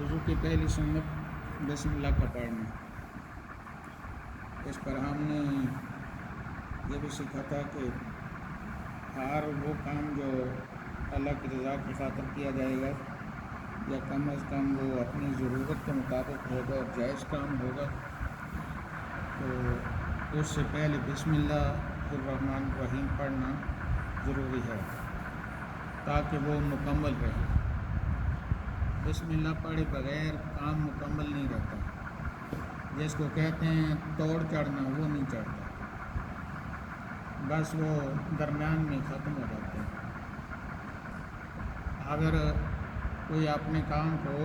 وضو کی پہلی سنت بسم اللہ کا پڑھنا۔ اس پر ہم نے یہ بھی سیکھا تھا کہ ہر وہ کام جو اللہ کی رضا کی خاطر کیا جائے گا یا کم از کم وہ اپنی ضرورت کے مطابق ہوگا اور جائز کام ہوگا تو اس سے پہلے بسم اللہ الرحمن الرحیم پڑھنا ضروری ہے تاکہ وہ مکمل رہے۔ بسم اللہ پڑھے بغیر کام مکمل نہیں رہتا، جس کو کہتے ہیں توڑ چڑھنا وہ نہیں چڑھتا، بس وہ درمیان میں ختم ہو جاتا ہے۔ اگر کوئی اپنے کام کو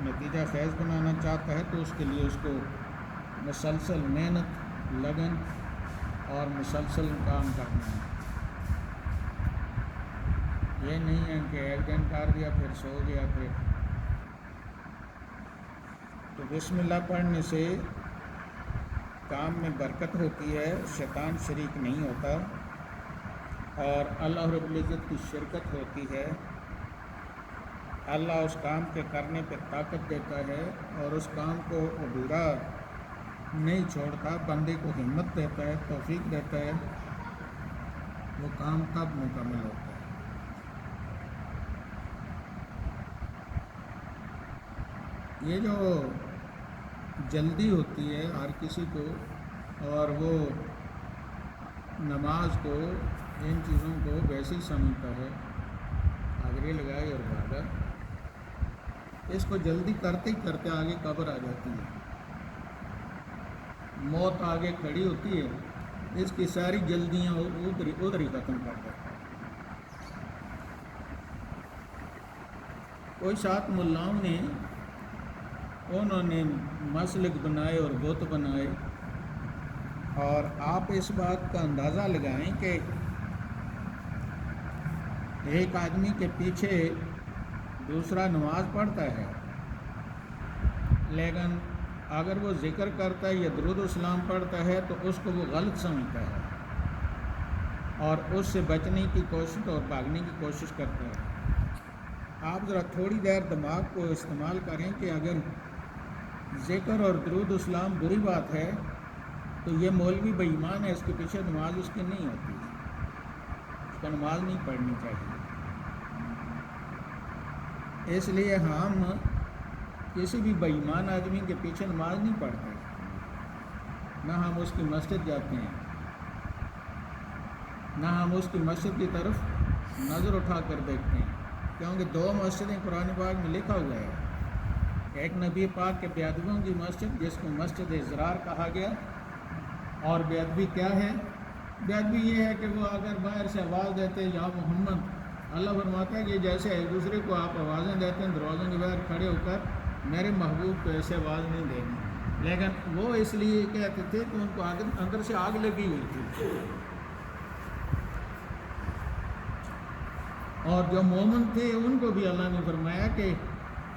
نتیجہ خیز بنانا چاہتا ہے تو اس کے لیے اس کو مسلسل محنت، لگن اور مسلسل کام کرنا ہے۔ یہ نہیں ہے کہ ایک دن کر دیا پھر سو گیا پھر۔ تو بسم اللہ پڑھنے سے کام میں برکت ہوتی ہے، شیطان شریک نہیں ہوتا اور اللہ رب العزت کی شرکت ہوتی ہے۔ اللہ اس کام کے کرنے پہ طاقت دیتا ہے اور اس کام کو ادھورا نہیں چھوڑتا، بندے کو ہمت دیتا ہے، توفیق دیتا ہے، وہ کام تب مکمل ہوتا ہے۔ یہ جو جلدی ہوتی ہے ہر کسی کو اور وہ نماز کو ان چیزوں کو ویسے ہی سمجھتا ہے، آگرے لگائی اور بھاگا، اس کو جلدی کرتے ہی کرتے آگے قبر آ جاتی ہے، موت آگے کھڑی ہوتی ہے، اس کی ساری جلدیاں ادھر ہی ختم کر دیتا ہے۔ کوئی ساتھ ملاؤں نے انہوں نے مسلک بنائے اور بت بنائے، اور آپ اس بات کا اندازہ لگائیں کہ ایک آدمی کے پیچھے دوسرا نماز پڑھتا ہے، لیکن اگر وہ ذکر کرتا ہے یا درود و سلام پڑھتا ہے تو اس کو وہ غلط سمجھتا ہے اور اس سے بچنے کی کوشش اور بھاگنے کی کوشش کرتا ہے۔ آپ ذرا تھوڑی دیر دماغ کو استعمال کریں کہ اگر ذکر اور درود و سلام بری بات ہے تو یہ مولوی بے ایمان ہے، اس کے پیچھے نماز اس کی نہیں ہوتی، اس کو نماز نہیں پڑھنی چاہیے۔ اس لیے ہم کسی بھی بے ایمان آدمی کے پیچھے نماز نہیں پڑھتے، نہ ہم اس کی مسجد جاتے ہیں، نہ ہم اس کی مسجد کی طرف نظر اٹھا کر دیکھتے ہیں، کیونکہ دو مسجدیں قرآن پاک میں لکھا ہوا ہے، ایک نبی پاک کے بے ادبیوں کی مسجد جس کو مسجد اضرار کہا گیا، اور بے ادبی کیا ہے؟ بے ادبی یہ ہے کہ وہ اگر باہر سے آواز دیتے یا محمد، اللہ فرماتا ہے کہ جیسے ایک دوسرے کو آپ آوازیں دیتے ہیں دروازوں کے باہر کھڑے ہو کر، میرے محبوب کو ایسے آواز نہیں دینی، لیکن وہ اس لیے کہتے تھے کہ ان کو اندر سے آگ لگی ہوئی تھی۔ اور جو مومن تھے ان کو بھی اللہ نے فرمایا کہ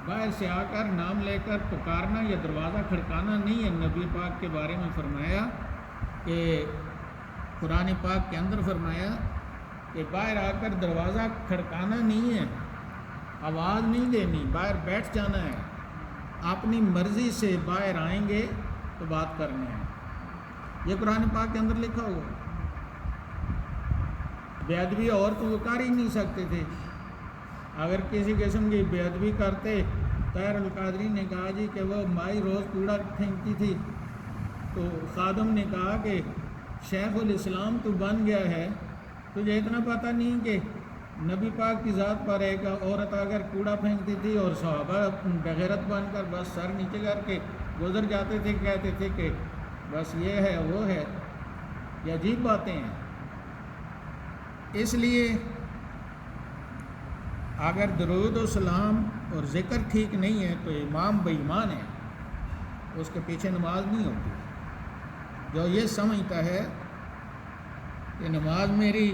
باہر سے آ کر نام لے کر پکارنا یا دروازہ کھڑکانا نہیں ہے۔ نبی پاک کے بارے میں فرمایا کہ قرآن پاک کے اندر فرمایا کہ باہر آ کر دروازہ کھڑکانا نہیں ہے، آواز نہیں دینی، باہر بیٹھ جانا ہے، اپنی مرضی سے باہر آئیں گے تو بات کرنا ہے، یہ قرآن پاک کے اندر لکھا ہوا ہے۔ بے ادبی اور تو وہ کر ہی نہیں سکتے تھے، اگر کسی قسم کی بے ادبی کرتے، طاہر القادری نے کہا جی کہ وہ مائی روز کوڑا پھینکتی تھی تو خادم نے کہا کہ شیخ الاسلام تو بن گیا ہے، تجھے اتنا پتہ نہیں کہ نبی پاک کی ذات پر ایک عورت اگر کوڑا پھینکتی تھی اور صحابہ بغیرت بن کر بس سر نیچے کر کے گزر جاتے تھے، کہتے تھے کہ بس یہ ہے وہ ہے، یہ عجیب باتیں ہیں۔ اس لیے اگر درود و سلام اور ذکر ٹھیک نہیں ہے تو امام بے ایمان ہے، اس کے پیچھے نماز نہیں ہوتی۔ جو یہ سمجھتا ہے کہ نماز میری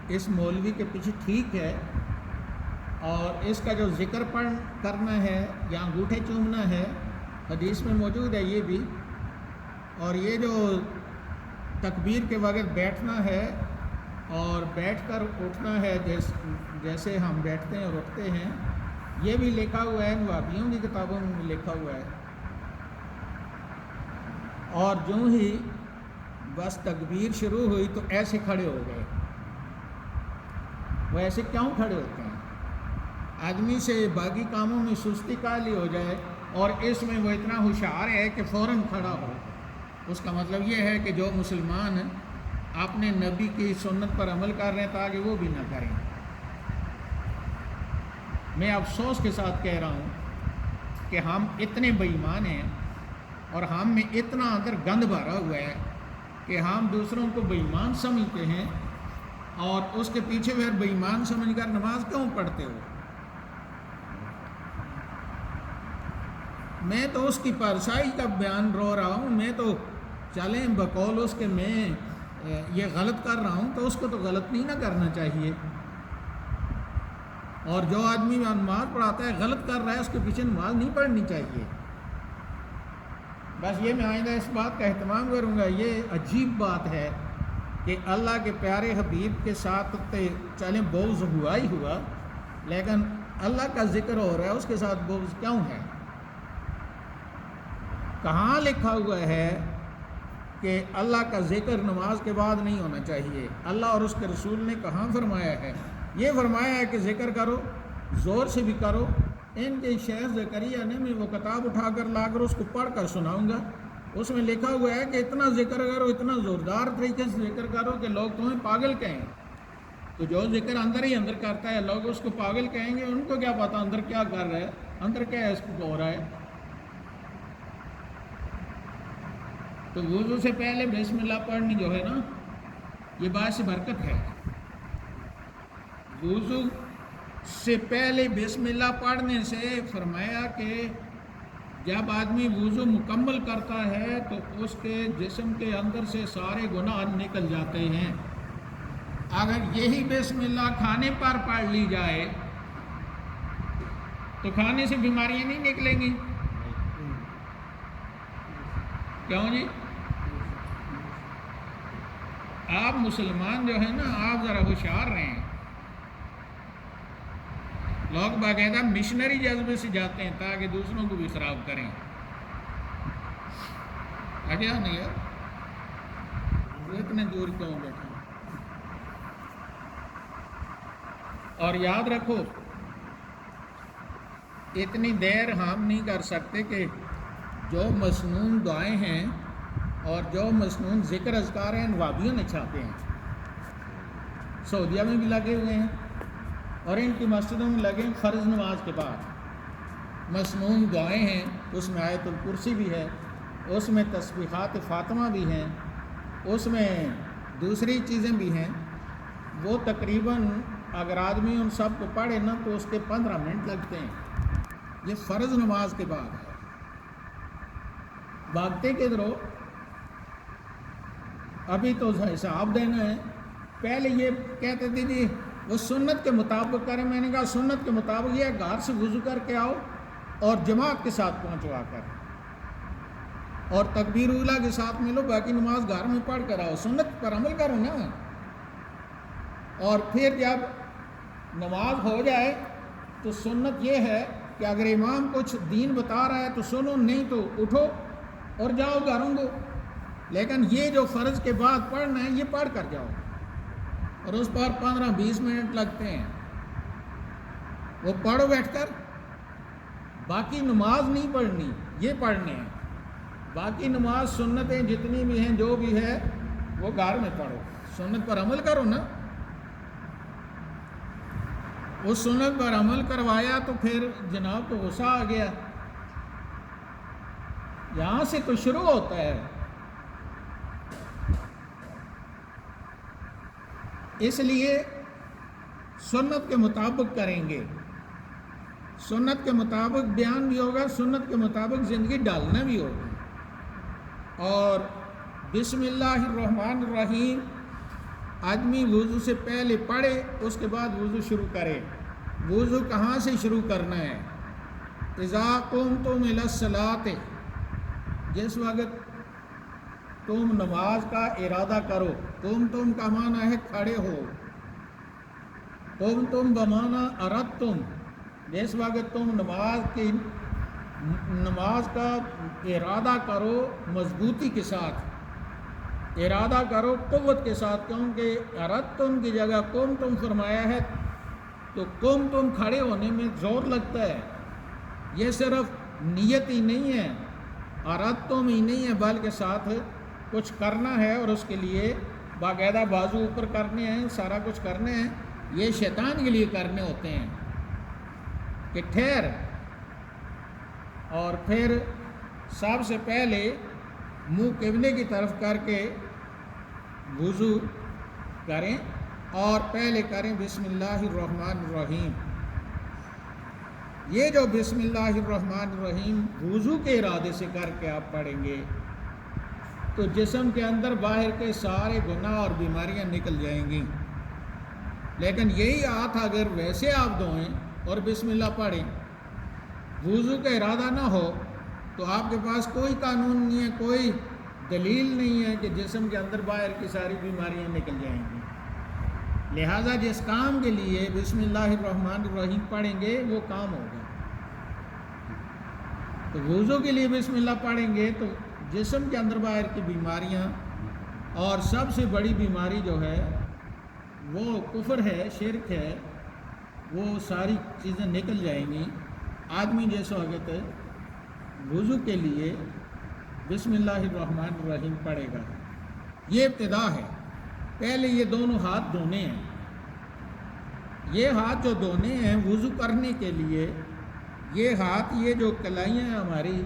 اس مولوی کے پیچھے ٹھیک ہے اور اس کا جو ذکر کرنا ہے یا انگوٹھے چومنا ہے، حدیث میں موجود ہے یہ بھی، اور یہ جو تکبیر کے وقت بیٹھنا ہے اور بیٹھ کر اٹھنا ہے، جیسے ہم بیٹھتے ہیں اور اٹھتے ہیں، یہ بھی لکھا ہوا ہے، وہابیوں کی کتابوں میں بھی لکھا ہوا ہے۔ اور جو ہی بس تکبیر شروع ہوئی تو ایسے کھڑے ہو گئے۔ وہ ایسے کیوں کھڑے ہوتے ہیں؟ آدمی سے باقی کاموں میں سستی کالی ہو جائے اور اس میں وہ اتنا ہوشیار ہے کہ فوراً کھڑا ہو۔ اس کا مطلب یہ ہے کہ جو مسلمان اپنے نبی کی سنت پر عمل کر رہے ہیں تاکہ وہ بھی نہ کریں۔ میں افسوس کے ساتھ کہہ رہا ہوں کہ ہم اتنے بے ایمان ہیں اور ہم میں اتنا اندر گند بھرا ہوا ہے کہ ہم دوسروں کو بے ایمان سمجھتے ہیں اور اس کے پیچھے پھر بے ایمان سمجھ کر نماز کیوں پڑھتے ہو؟ میں تو اس کی پرسائی کا بیان رو رہا ہوں، میں تو چلیں بقول اس کے میں یہ غلط کر رہا ہوں تو اس کو تو غلط نہیں نہ کرنا چاہیے، اور جو آدمی نماز پڑھاتا ہے غلط کر رہا ہے اس کے پیچھے نماز نہیں پڑھنی چاہیے۔ بس یہ میں آئندہ اس بات کا اہتمام کروں گا۔ یہ عجیب بات ہے کہ اللہ کے پیارے حبیب کے ساتھ چلیں بغض ہوا ہی ہوا، لیکن اللہ کا ذکر ہو رہا ہے اس کے ساتھ بغض کیوں ہے؟ کہاں لکھا ہوا ہے کہ اللہ کا ذکر نماز کے بعد نہیں ہونا چاہیے؟ اللہ اور اس کے رسول نے کہاں فرمایا ہے؟ یہ فرمایا ہے کہ ذکر کرو، زور سے بھی کرو۔ ان کے شیخ زکریا نے میں وہ کتاب اٹھا کر لا کر اس کو پڑھ کر سناؤں گا، اس میں لکھا ہوا ہے کہ اتنا ذکر کرو، اتنا زوردار طریقے سے ذکر کرو کہ لوگ تمہیں پاگل کہیں۔ تو جو ذکر اندر ہی اندر کرتا ہے لوگ اس کو پاگل کہیں گے، ان کو کیا پتہ اندر کیا کر رہا ہے، اندر کیا ہے اس کو ہو رہا ہے۔ تو وضو سے پہلے بسم اللہ پڑھنی جو ہے نا، یہ باعث برکت ہے۔ وضو سے پہلے بسم اللہ پڑھنے سے فرمایا کہ جب آدمی وضو مکمل کرتا ہے تو اس کے جسم کے اندر سے سارے گناہ نکل جاتے ہیں۔ اگر یہی بسم اللہ کھانے پر پڑھ لی جائے تو کھانے سے بیماریاں نہیں نکلیں گی؟ کیوں جی؟ آپ مسلمان جو ہیں نا، آپ ذرا ہوشیار رہیں۔ لوگ باقاعدہ مشنری جذبے سے جاتے ہیں تاکہ دوسروں کو بھی خراب کریں۔ اچھا نہیں یار، اتنے دور کیوں بیٹھے؟ اور یاد رکھو اتنی دیر ہم نہیں کر سکتے کہ جو مسنون دعائیں ہیں اور جو مسنون ذکر اذکار ہیں وہابیوں نے چھاپے ہیں، سعودیہ میں بھی لگے ہوئے ہیں اور ان کی مسجدوں میں لگے ہیں۔ فرض نماز کے بعد مسنون دعائیں ہیں، اس میں آیت الکرسی بھی ہے، اس میں تسبیحات فاطمہ بھی ہیں، اس میں دوسری چیزیں بھی ہیں۔ وہ تقریباً اگر آدمی ان سب کو پڑھے نا تو اس کے 15 منٹ لگتے ہیں۔ یہ فرض نماز کے بعد ہے۔ بھاگتے کدھر ہو؟ ابھی تو حساب دینا ہے۔ پہلے یہ کہتے تھے جی وہ سنت کے مطابق کریں، میں نے کہا سنت کے مطابق یہ گھر سے وضو کر کے آؤ اور جماعت کے ساتھ پہنچوا کر اور تکبیر اولیٰ کے ساتھ ملو، باقی نماز گھر میں پڑھ کر آؤ، سنت پر عمل کرو نا۔ اور پھر جب نماز ہو جائے تو سنت یہ ہے کہ اگر امام کچھ دین بتا رہا ہے تو سنو، نہیں تو اٹھو اور جاؤ گھروں کو۔ لیکن یہ جو فرض کے بعد پڑھنا ہے یہ پڑھ کر جاؤ، اور اس پر 15-20 منٹ لگتے ہیں، وہ پڑھو بیٹھ کر۔ باقی نماز نہیں پڑھنی، یہ پڑھنے ہیں۔ باقی نماز سنتیں جتنی بھی ہیں جو بھی ہے وہ گھر میں پڑھو، سنت پر عمل کرو نا۔ اس سنت پر عمل کروایا تو پھر جناب کو غصہ آ گیا۔ یہاں سے تو شروع ہوتا ہے۔ اس لیے سنت کے مطابق کریں گے، سنت کے مطابق بیان بھی ہوگا، سنت کے مطابق زندگی ڈالنا بھی ہوگا۔ اور بسم اللہ الرحمن الرحیم آدمی وضو سے پہلے پڑھے، اس کے بعد وضو شروع کرے۔ وضو کہاں سے شروع کرنا ہے؟ اذا قمتم الی الصلاۃ، جس وقت تم نماز کا ارادہ کرو۔ قمتم کا معنی ہے کھڑے ہو، قمتم بمعنی اردتم، جس وقت تم نماز کا ارادہ کرو مضبوطی کے ساتھ، ارادہ کرو قوت کے ساتھ، کیونکہ ارادتم کی جگہ قمتم فرمایا ہے، تو قمتم کھڑے ہونے میں زور لگتا ہے، یہ صرف نیت ہی نہیں ہے، ارادتم ہی نہیں ہے، بلکہ ساتھ کچھ کرنا ہے، اور اس کے لیے باقاعدہ بازو اوپر کرنے ہیں، سارا کچھ کرنے ہیں، یہ شیطان کے لیے کرنے ہوتے ہیں کہ ٹھہر، اور پھر سب سے پہلے منہ قبلے کی طرف کر کے وضو کریں، اور پہلے کریں بسم اللہ الرحمن الرحیم۔ یہ جو بسم اللہ الرحمن الرحیم وضو کے ارادے سے کر کے آپ پڑھیں گے تو جسم کے اندر باہر کے سارے گناہ اور بیماریاں نکل جائیں گی۔ لیکن یہی ہاتھ اگر ویسے آپ دھوئیں اور بسم اللہ پڑھیں، وضو کا ارادہ نہ ہو، تو آپ کے پاس کوئی قانون نہیں ہے، کوئی دلیل نہیں ہے کہ جسم کے اندر باہر کی ساری بیماریاں نکل جائیں گی۔ لہٰذا جس کام کے لیے بسم اللہ الرحمن الرحیم پڑھیں گے وہ کام ہوگا۔ تو وضو کے لیے بسم اللہ پڑھیں گے تو جسم کے اندر باہر کی بیماریاں، اور سب سے بڑی بیماری جو ہے وہ کفر ہے، شرک ہے، وہ ساری چیزیں نکل جائیں گی۔ آدمی جیسے وقت وضو کے لیے بسم اللہ الرحمن الرحیم پڑھے گا، یہ ابتدا ہے۔ پہلے یہ دونوں ہاتھ دھونے ہیں، یہ ہاتھ جو دھونے ہیں وضو کرنے کے لیے، یہ ہاتھ، یہ جو کلائیاں ہیں ہماری،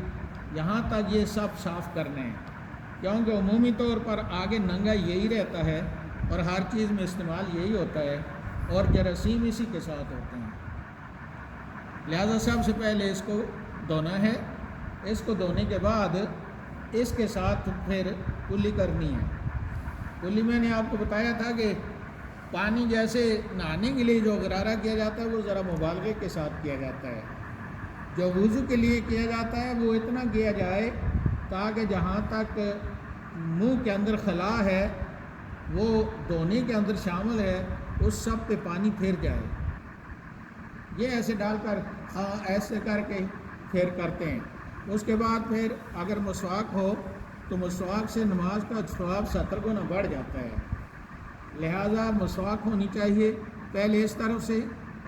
یہاں تک یہ سب صاف کرنے ہیں، کیونکہ عمومی طور پر آگے ننگا یہی رہتا ہے اور ہر چیز میں استعمال یہی ہوتا ہے، اور جراثیم اسی کے ساتھ ہوتے ہیں۔ لہذا سب سے پہلے اس کو دھونا ہے، اس کو دھونے کے بعد اس کے ساتھ پھر کلی کرنی ہے۔ کلی میں نے آپ کو بتایا تھا کہ پانی جیسے نہانے کے لیے جو غرارہ کیا جاتا ہے وہ ذرا مبالغے کے ساتھ کیا جاتا ہے، جو وضو کے لیے کیا جاتا ہے وہ اتنا کیا جائے تاکہ جہاں تک منہ کے اندر خلا ہے وہ دھونے کے اندر شامل ہے، اس سب پہ پانی پھر جائے۔ یہ ایسے ڈال کر ایسے کر کے پھر کرتے ہیں۔ اس کے بعد پھر اگر مسواک ہو تو مسواک سے نماز کا ثواب 70 گنا بڑھ جاتا ہے۔ لہٰذا مسواک ہونی چاہیے، پہلے اس طرف سے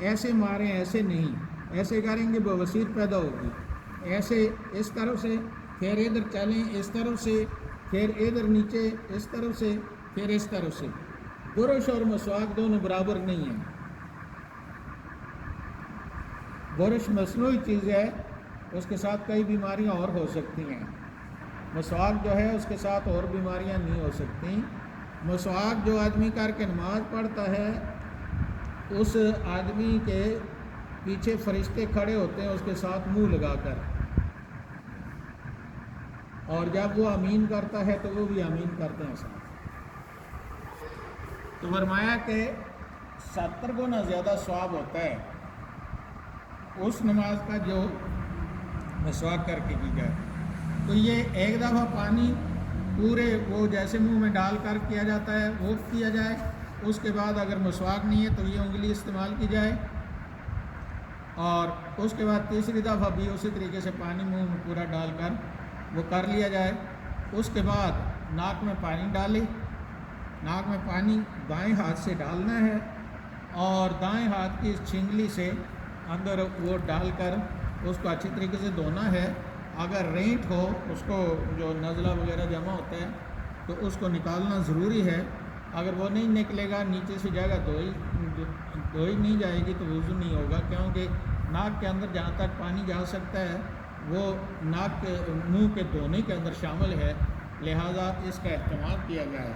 ایسے ماریں، ایسے نہیں، ایسے کریں گے بواسیر پیدا ہوگی، ایسے اس طرف سے، پھر ادھر چلیں اس طرف سے، پھر ادھر نیچے اس طرف سے، پھر اس طرف سے۔ برش اور مسواک دونوں برابر نہیں ہیں۔ برش مصنوعی چیز ہے، اس کے ساتھ کئی بیماریاں اور ہو سکتی ہیں۔ مسواک جو ہے اس کے ساتھ اور بیماریاں نہیں ہو سکتی۔ مسواک جو آدمی کر کے نماز پڑھتا ہے اس آدمی کے پیچھے فرشتے کھڑے ہوتے ہیں اس کے ساتھ منہ لگا کر، اور جب وہ آمین کرتا ہے تو وہ بھی آمین کرتے ہیں ساتھ۔ تو فرمایا کہ 70 گنا زیادہ ثواب ہوتا ہے اس نماز کا جو مسواک کر کے کی جائے۔ تو یہ ایک دفعہ پانی پورے وہ جیسے منہ میں ڈال کر کیا جاتا ہے وہ کیا جائے، اس کے بعد اگر مسواک نہیں ہے تو یہ انگلی استعمال کی جائے، اور اس کے بعد تیسری دفعہ بھی اسی طریقے سے پانی منہ میں پورا ڈال کر وہ کر لیا جائے۔ اس کے بعد ناک میں پانی ڈالے، ناک میں پانی بائیں ہاتھ سے ڈالنا ہے، اور دائیں ہاتھ کی چھنگلی سے اندر وہ ڈال کر اس کو اچھی طریقے سے دھونا ہے۔ اگر رینٹ ہو، اس کو جو نزلہ وغیرہ جمع ہوتا ہے تو اس کو نکالنا ضروری ہے۔ اگر وہ نہیں نکلے گا، نیچے سے جگہ دھوئی نہیں جائے گی تو وضو نہیں ہوگا، کیونکہ ناک کے اندر جہاں تک پانی جا سکتا ہے وہ ناک کے منہ کے دھونے کے اندر شامل ہے، لہٰذا اس کا اہتمام کیا جائے۔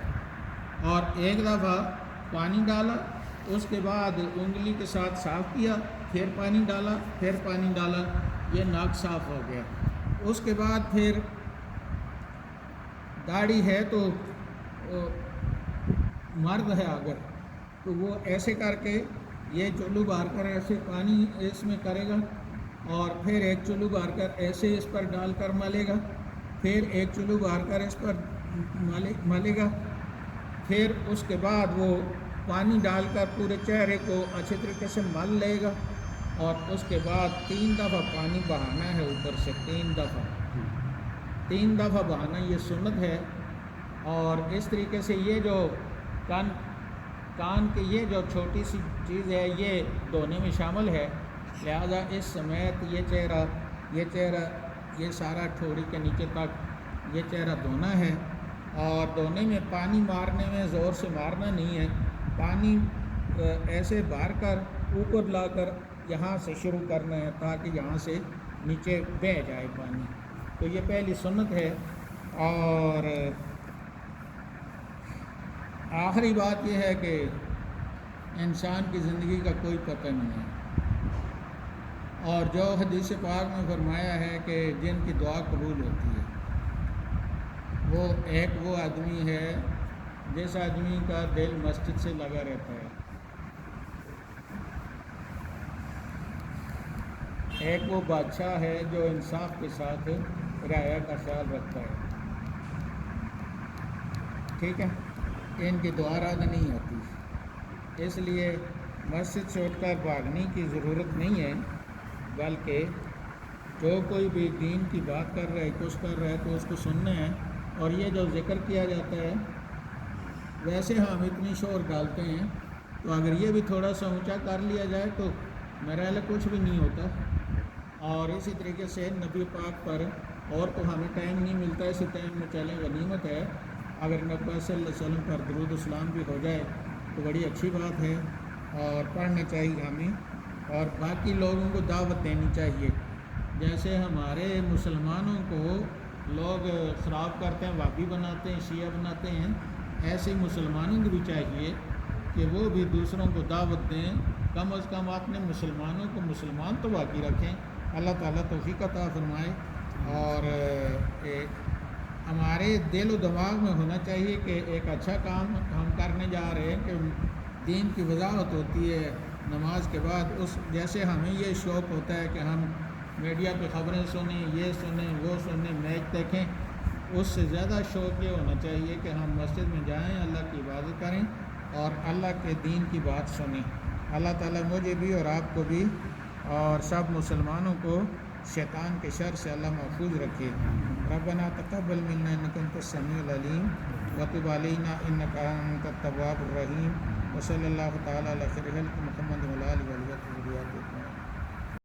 اور ایک دفعہ پانی ڈالا، اس کے بعد انگلی کے ساتھ صاف کیا، پھر پانی ڈالا، پھر پانی ڈالا، یہ ناک صاف ہو گیا۔ اس کے بعد پھر داڑھی ہے تو مرد ہے اگر تو وہ ایسے کر کے یہ چلو بھر کر ایسے پانی اس میں کرے گا، اور پھر ایک چلو بھر کر ایسے اس پر ڈال کر ملے گا، پھر ایک چلو بھر کر اس پر ملے گا، پھر اس کے بعد وہ پانی ڈال کر پورے چہرے کو اچھے طریقے سے مل لے گا، اور اس کے بعد 3 دفعہ پانی بہانا ہے اوپر سے، 3 دفعہ بہانا یہ سنت ہے۔ اور اس طریقے سے یہ جو کان کی یہ جو چھوٹی سی چیز ہے یہ دھونے میں شامل ہے، لہذا اس سمیت یہ سارا ٹھوڑی کے نیچے تک یہ چہرہ دھونا ہے۔ اور دھونے میں پانی مارنے میں زور سے مارنا نہیں ہے، پانی ایسے بھار کر اوپر لا کر یہاں سے شروع کرنا ہے تاکہ یہاں سے نیچے بہہ جائے پانی۔ تو یہ پہلی سنت ہے۔ اور آخری بات یہ ہے کہ انسان کی زندگی کا کوئی پتہ نہیں ہے، اور جو حدیث پاک میں فرمایا ہے کہ جن کی دعا قبول ہوتی ہے وہ آدمی ہے جس آدمی کا دل مسجد سے لگا رہتا ہے، ایک وہ بادشاہ ہے جو انصاف کے ساتھ رعایا کا خیال رکھتا ہے، ٹھیک ہے، ان کی دعا رد نہیں ہوتی۔ اس لیے مسجد سے اٹھ کر بھاگنے کی ضرورت نہیں ہے، بلکہ جو کوئی بھی دین کی بات کر رہا ہے، کچھ کر رہا ہے تو اس کو سننا ہے۔ اور یہ جو ذکر کیا جاتا ہے ویسے ہم اتنی شور ڈالتے ہیں، تو اگر یہ بھی تھوڑا سا اونچا کر لیا جائے تو میرا خیال کچھ بھی نہیں ہوتا۔ اور اسی طریقے سے نبی پاک پر اور تو ہمیں ٹائم نہیں ملتا، اسی ٹائم میں چلیں غنیمت ہے، اگر نبی صلی اللہ علیہ وسلم پر درود السلام بھی ہو جائے تو بڑی اچھی بات ہے، اور پڑھنا چاہیے ہمیں، اور باقی لوگوں کو دعوت دینی چاہیے۔ جیسے ہمارے مسلمانوں کو لوگ خراب کرتے ہیں، وہابی بناتے ہیں، شیعہ بناتے ہیں، ایسے ہی مسلمانوں کو بھی چاہیے کہ وہ بھی دوسروں کو دعوت دیں، کم از کم اپنے مسلمانوں کو مسلمان تو باقی رکھیں۔ اللہ تعالیٰ توفیق عطا فرمائے۔ اور ہمارے دل و دماغ میں ہونا چاہیے کہ ایک اچھا کام ہم کرنے جا رہے ہیں کہ دین کی وضاحت ہوتی ہے نماز کے بعد، جیسے ہمیں یہ شوق ہوتا ہے کہ ہم میڈیا پہ خبریں سنیں، یہ سنیں، وہ سنیں، میچ دیکھیں، اس سے زیادہ شوق یہ ہونا چاہیے کہ ہم مسجد میں جائیں، اللہ کی عبادت کریں اور اللہ کے دین کی بات سنیں۔ اللہ تعالیٰ مجھے بھی اور آپ کو بھی اور سب مسلمانوں کو شیطان کے شر سے اللہ محفوظ رکھے۔ ربنا تقبل منا انک انت السمیع العلیم وتب علینا انک انت التواب الرحیم، وصلی اللہ تعالیٰ علی خیر خلق محمد وعلی آلہ وصحبہ اجمعین۔